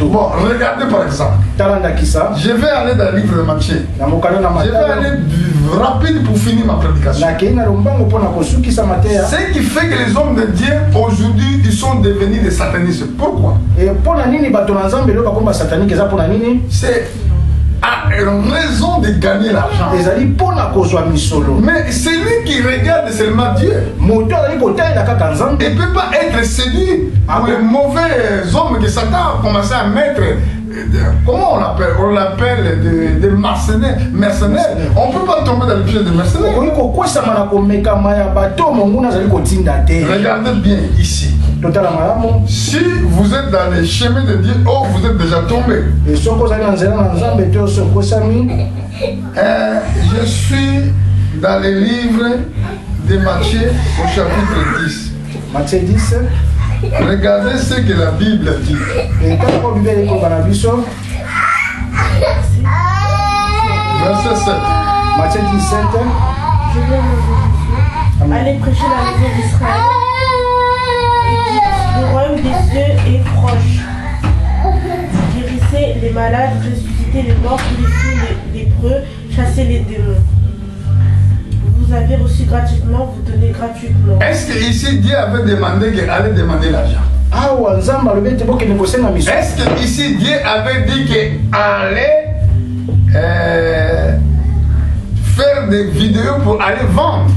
A: Bon, regardez par exemple. Je vais aller dans le livre de Matthieu. Je vais aller rapide pour finir ma prédication. Ce qui fait que les hommes de Dieu aujourd'hui ils sont devenus des satanistes. Pourquoi? C'est à raison de gagner l'argent. Mais celui qui regarde seulement Dieu, il ne peut pas être séduit par les mauvais hommes que Satan a commencé à mettre. Comment on l'appelle? On l'appelle des mercenaires. On ne peut pas tomber dans le pied des mercenaires. Regardez bien ici. Si vous êtes dans les chemins de Dieu, oh, vous êtes déjà tombé. Je suis dans les livres de Matthieu au chapitre 10.
B: Matthieu 10.
A: Regardez ce que la Bible dit. Verset 7.
B: Matthieu 17.
C: Je viens de vous allez prêcher la maison d'Israël. Le royaume des cieux est proche. Guérissez les malades, ressuscitez les morts, purifiez les lépreux, chassez les démons. Vous avez reçu gratuitement, vous donnez gratuitement.
A: Est-ce que ici Dieu avait demandé qu'il allait demander l'argent? Est-ce que ici Dieu avait dit qu'il allait faire des vidéos pour aller vendre?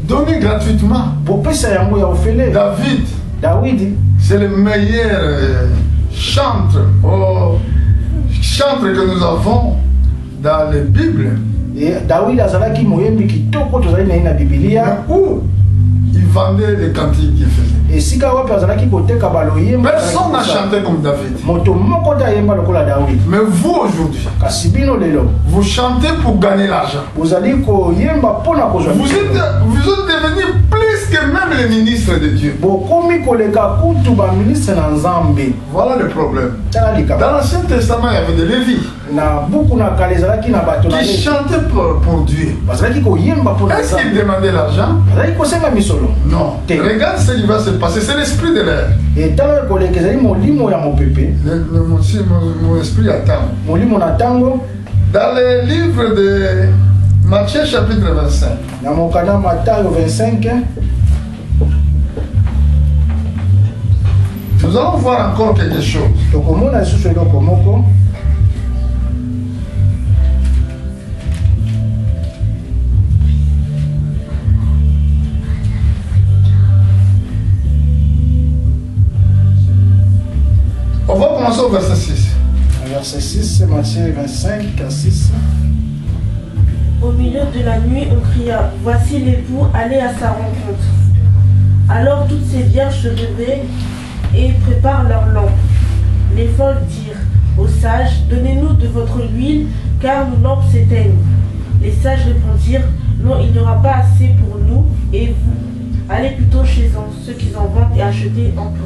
A: Donner gratuitement. David, c'est le meilleur chantre que nous avons dans les Bibles. Où il vendait les cantiques qu'il faisait.
B: Et si personne
A: n'a chanté comme David.
B: Mais
A: vous aujourd'hui, vous chantez pour gagner l'argent. Vous êtes devenu plus que même les ministres de Dieu. Voilà le problème. Dans l'Ancien Testament, il y avait des Lévis qui chantaient pour Dieu. Est-ce qu'ils demandaient l'argent? Non. Regarde ce qui va se passer. C'est l'esprit de l'air. Mon esprit attend. Dans le livre de Matthieu chapitre 25. Nous allons voir encore quelque chose. On va commencer au verset 6.
B: Verset 6, c'est Matthieu 25, 6.
C: Au milieu de la nuit, on cria, voici l'époux, allez à sa rencontre. Alors toutes ces vierges se réveillent et préparent leurs lampes. Les folles dirent aux sages, donnez-nous de votre huile, car nos lampes s'éteignent. Les sages répondirent, non, il n'y aura pas assez pour nous, et vous, allez plutôt chez ceux qui en vendent et achetez en plus.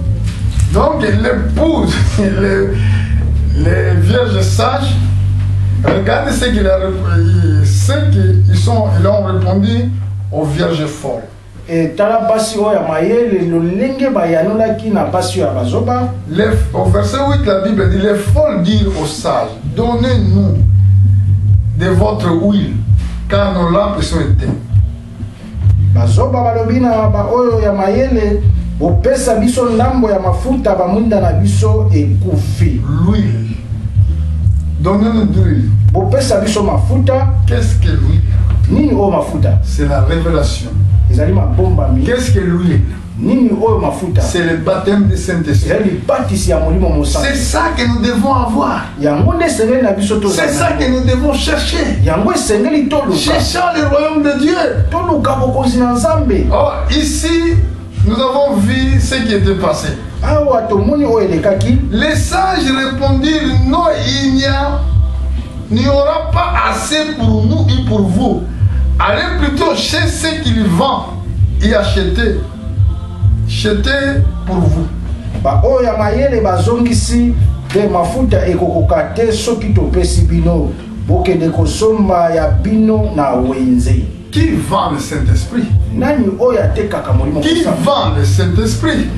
A: Donc l'épouse, les vierges sages, regardez ce qu'ils ont répondu aux vierges folles.
B: Et
A: au verset 8, la Bible dit, les folles dirent aux sages, donnez-nous de votre huile, car nos lampes sont éteintes. L'huile. Donnez-nous de l'huile. Qu'est-ce que l'huile? C'est la révélation. Qu'est-ce que l'huile? C'est le baptême du Saint-Esprit. C'est ça que nous devons avoir. C'est ça que nous devons chercher. Cherchons le royaume de Dieu. Oh, ici, nous avons vu ce qui était passé. Les sages répondirent, non, il n'y aura pas assez pour nous et pour vous. Allez plutôt chez ceux qui vendent et achetez. Achetez pour vous. Qui vend le Saint-Esprit? Qui vend le Saint-Esprit?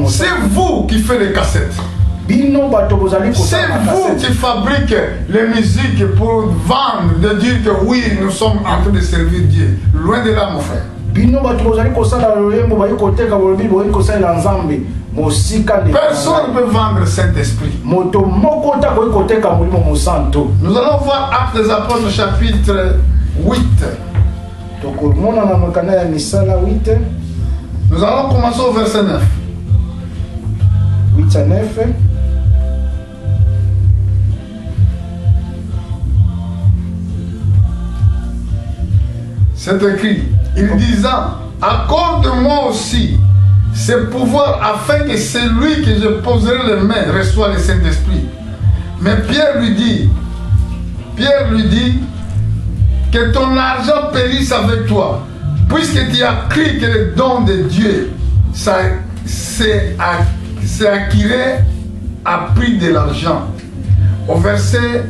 A: C'est vous qui faites les cassettes. C'est vous qui fabriquez les musiques pour vendre, de dire que oui, nous sommes en train de servir Dieu. Loin de là, mon frère. Personne ne peut vendre le Saint-Esprit. Nous allons voir Actes des Apôtres chapitre 8. Nous allons commencer au verset 9.
B: 8 à 9.
A: C'est écrit, il disant, accorde-moi aussi ce pouvoir afin que celui que je poserai les mains reçoive le Saint-Esprit. Mais Pierre lui dit, que ton argent périsse avec toi, puisque tu as cru que le don de Dieu c'est acquis à prix de l'argent. Au verset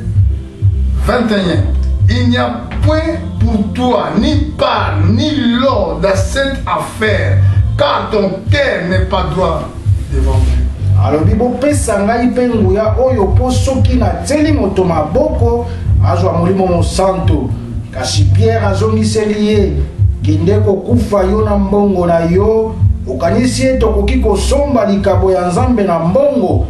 A: 21, il n'y a point pour toi ni part ni lot dans cette affaire, car ton cœur n'est pas droit devant Dieu.
B: Alors bibo pesa ngai penguya oyo posoki na teli moto maboko azwa molimo mosanto kasi Pierre azongiseli ye kende kokufa yo na mbongo na yo okanisi ete okoki kosomba likabo ya Nzambe na mbongo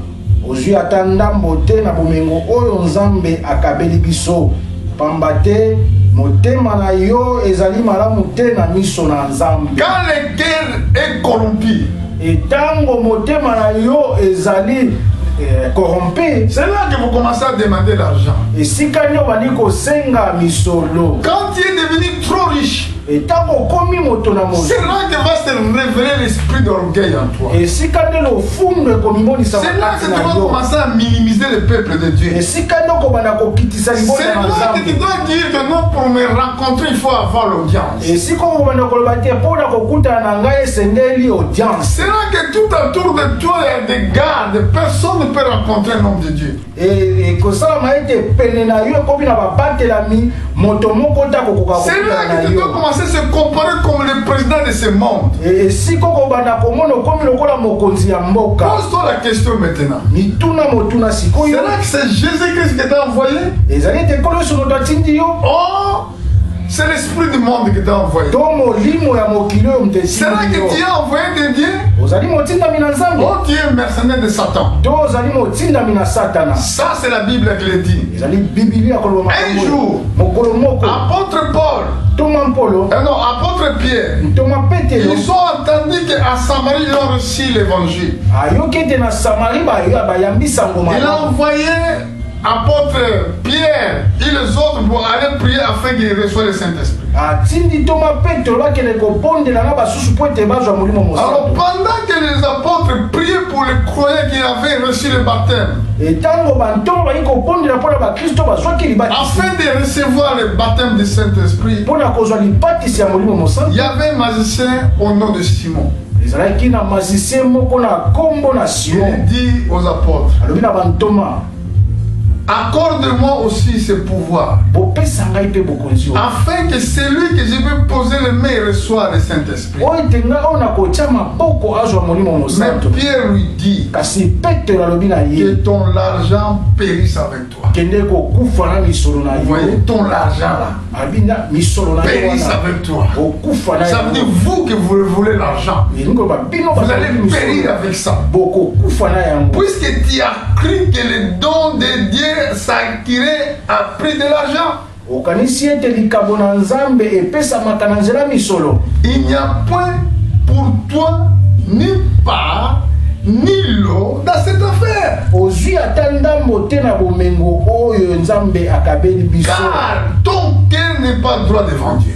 B: ozwi ata ndambo te na bomengo oyo Nzambe akabeli biso pamba te motema na yo ezali malamu te na miso na Nzambe.
A: Quand le cœur est corrompu,
B: et tango motema na yo ezali corrompu,
A: c'est là que vous commencez à demander l'argent.
B: Et si kanyo bani ko senga misolo,
A: quand tu es devenu trop riche,
B: Et tant qu'on commis moto na moto.
A: C'est là que va se révéler l'esprit d'orgueil en toi.
B: Et si quand le fond de commis ça.
A: C'est là que tu vas commencer à minimiser le peuple de Dieu.
B: Et si quand on va na kokitisa libo
A: c'est là que tu dois dire que non, pour me rencontrer il faut avoir l'audience.
B: Et si quand on va na kolobate pour na kokuta na ngai sendeli audience.
A: C'est là que tout autour de toi il y a des gardes, personne ne peut rencontrer un homme de Dieu.
B: Et que ça m'a été peine na yo comme na ba batelami moto moko ta kokoka.
A: C'est là que tu dois commencer à se comparer comme le président de ce monde.
B: Et si koko bana komono comme lokola mokonzi ya mboka.
A: Pose-toi la question maintenant.
B: Mituna motuna sikoyo.
A: C'est là que c'est Jésus-Christ qui t'a envoyé.
B: Et allez te coller sur notre tindi yo.
A: Oh, c'est l'esprit du monde qui t'a envoyé.
B: C'est
A: là que tu as envoyé de Dieu. Oh, tu es mercenaire de Satan. Ça, c'est la Bible qui le dit. Un jour, apôtre Paul, apôtre Pierre, ils ont entendu qu'à Samarie, ils ont reçu l'évangile. Il a envoyé apôtre Pierre et les autres pour aller prier afin qu'ils reçoivent le Saint-Esprit. Alors pendant que les apôtres priaient pour les croyants qui avaient reçu le baptême, afin de recevoir le baptême du Saint-Esprit, il y avait un magicien au nom de Simon. Il dit aux apôtres, accorde-moi aussi ce pouvoir, afin que celui que je vais poser les mains reçoive le Saint-Esprit. Mais Pierre lui dit que ton argent périsse avec toi. Vous voyez, ton argent périsse avec toi. Ça veut dire vous que vous voulez l'argent. Vous allez périr avec ça. Puisque tu as cru que le don de Dieu s'acquirait à prix de l'argent. Il n'y a point pour toi ni part ni lot dans cette affaire. Car ton cœur n'est pas droit devant Dieu.